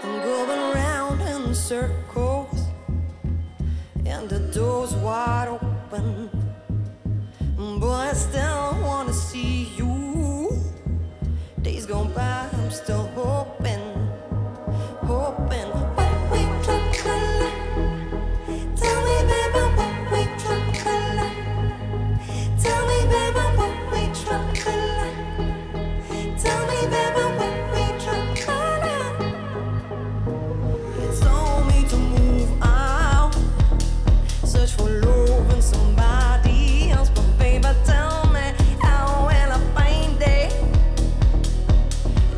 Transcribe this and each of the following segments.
I'm going round in circles, and the door's wide open. Boy, I still wanna see you. Days gone by, I'm still hoping, hoping. What we trouble? Tell me, baby, what we trouble? Tell me, baby, what we trouble? Tell me, baby, what we trouble? You told me to move out, search for love in somebody else, but baby, tell me how will I find it?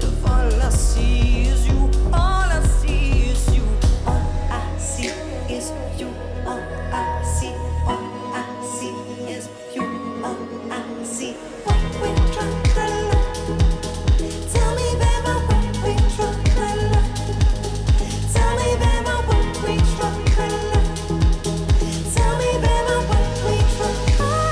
If all I see is you, all I see is you, all I see is you, all I see is you, all I see. What we trouble? Tell me, baby, what we trouble? Tell me, baby, what we trouble? Tell me, baby, what we trouble? Tell me, baby, what we trouble? Tell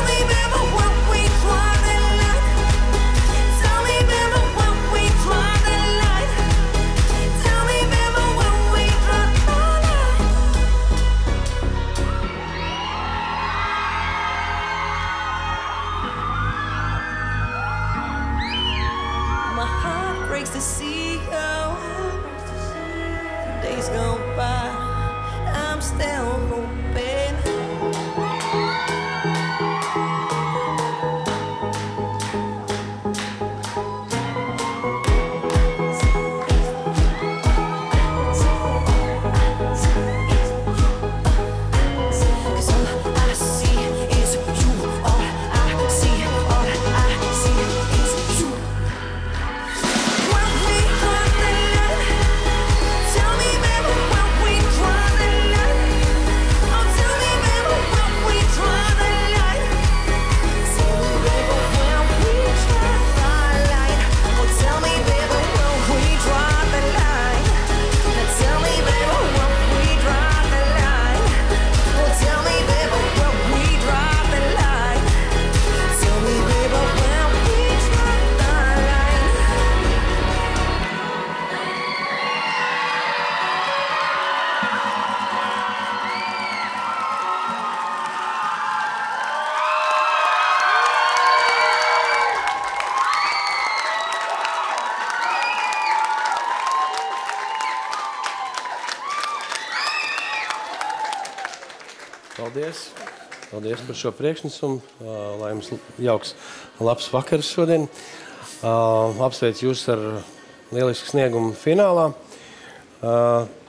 me, baby, what we trouble? Tell me, baby, what we trouble? Tell me, baby, what we My heart breaks to see you. Days go by, I'm still hoping. Cause all I see is you. All I see is you. What we trouble? Tell me, baby, what we trouble? Oh, tell me, baby, what we trouble? Tell me, baby, when we draw the line. Oh, tell me, baby, when we draw the line. Now tell me, baby, when we draw the line. Oh, tell me, baby, when we draw the line. Tell me, baby, when we draw the line. Paldies! Paldies par šo priekšnesumu. Lai jums jauks, labs vakars šodien. Apsveicu jūs ar lielisku sniegumu finālā.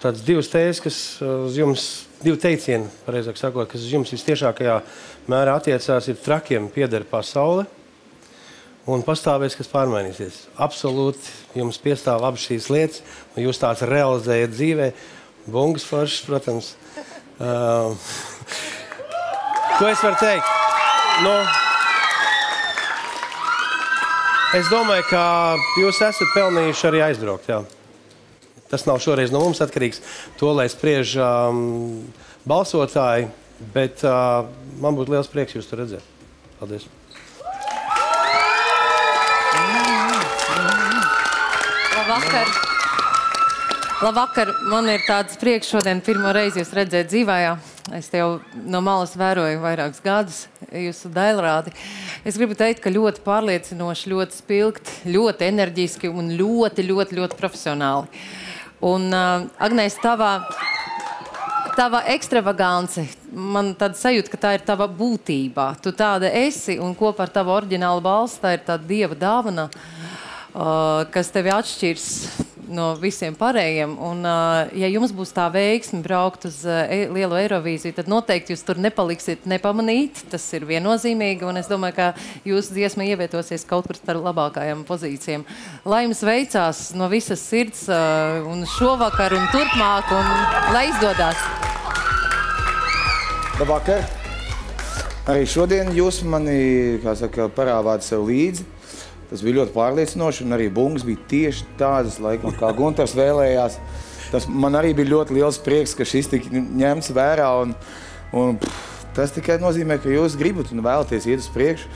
Tāds divas tēzes, kas uz jums, divi teicieni, pareizāk sakot, kas uz jums vistiešākajā mērā attiecās, ir trakiem pieder pasaule un pastāvēs, kas pārmainīsies. Absolūti jums piestāv abas šīs lietas, un jūs tās realizējat dzīvē. Bungas foršas, protams. Ko es varu teikt? Nu, es domāju, ka jūs esat pelnījuši arī aizbraukt, jā. Tas nav šoreiz no mums atkarīgs. To, lai spriež balsotāji, bet man būtu liels prieks jūs tur redzēt. Paldies. Labvakar. Labvakar. Man ir tāds prieks šodien pirmo reizi jūs redzēt dzīvājā. Es te jau no malas vēroju vairākus gadus jūsu dailrādi. Es gribu teikt, ka ļoti pārliecinoši, ļoti spilgti, ļoti enerģiski un ļoti profesionāli. Un, Agnēs, tava ekstravagance, man tāda sajūta, ka tā ir tava būtībā. Tu tāda esi, un kopā ar tavu oriģinālu balsi, tā ir tāda dieva dāvana, kas tevi atšķirs no visiem pārējiem. Un, ja jums būs tā veiksme braukt uz lielo Eirovīziju, tad noteikti jūs tur nepaliksiet nepamanīt. Tas ir viennozīmīgi, un es domāju, ka jūsu dziesma ievietosies kaut kur starp labākajām pozīcijām. Lai jums veicās no visas sirds, un šovakar un turpmāk, un lai izdodās. Labvakar. arī šodien jūs mani, kā saka, parāvāt sev līdzi. Tas bija ļoti pārliecinoši, un arī bungas bija tieši tādas, laikam, kā Guntars vēlējās. Tas man arī bija ļoti liels prieks, ka šis tika ņemts vērā, un tas tikai nozīmē, ka jūs gribat un vēlaties iet uz priekšu,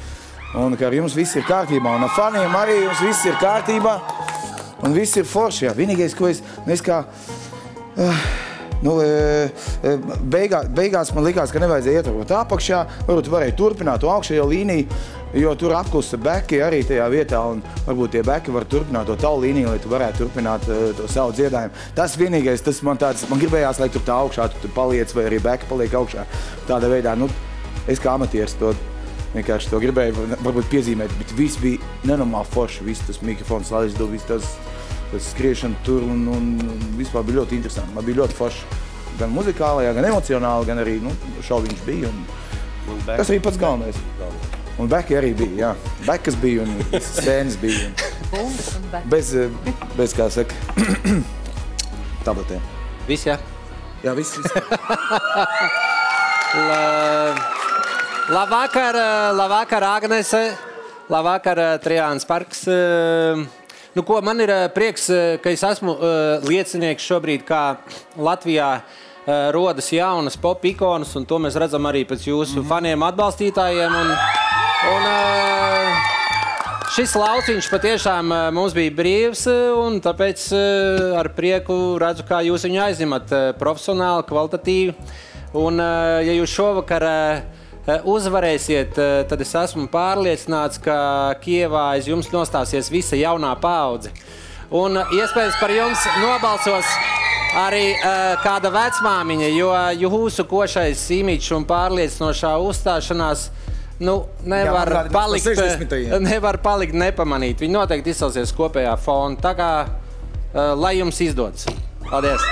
un ka ar jums viss ir kārtībā, un ar faniem arī jums viss ir kārtībā, un viss ir forši. Jā. Vienīgais, ko es kā... beigās man likās, ka nevajadzēja ietraukt apakšā, varbūt varēja turpināt to augšējo līniju, jo tur apklusa beki arī tajā vietā, un varbūt tie beki var turpināt to tavu līniju, lai tu varētu turpināt to savu dziedājumu. Tas vienīgais, tas man gribējās, lai tur tā augšā, tu paliec, vai arī beki paliek augšā. Tādā veidā, es kā amatieris to vienkārši to gribēju varbūt piezīmēt, bet viss bija nenormāli forši, viss tas mikrofons, laiždu, viss tas skriešana tur, un vispār bija ļoti interesanti. Man bija ļoti forši gan muzikālajā, gan emocionāli, gan arī šoviņš bija. Tas arī pats galvenais. Un beki arī bija, jā. Bekas bija un scēnas bija. Bez kā saka, tabletēm. Viss, jā? Jā, viss. Labvakar, Agnese. Labvakar, Trijāns Parks. Man ir prieks, ka es esmu liecinieks šobrīd, kā Latvijā rodas jaunas pop ikonas, un to mēs redzam arī pēc jūsu faniem atbalstītājiem. Un šis lauciņš patiešām mums bija brīvs, un tāpēc ar prieku redzu, kā jūs viņu aizņemat profesionāli, kvalitatīvi. Un ja jūs šovakar uzvarēsiet, tad es esmu pārliecināts, ka Kievā aiz jums nostāsies visa jaunā paudze. Un iespējams par jums nobalsos arī kāda vecmāmiņa, jo jūsu košais imidžs un pārliecinošā uzstāšanās nevar palikt nepamanīt. Viņi noteikti izcelsies kopējā fona. Tā kā, lai jums izdodas. Paldies!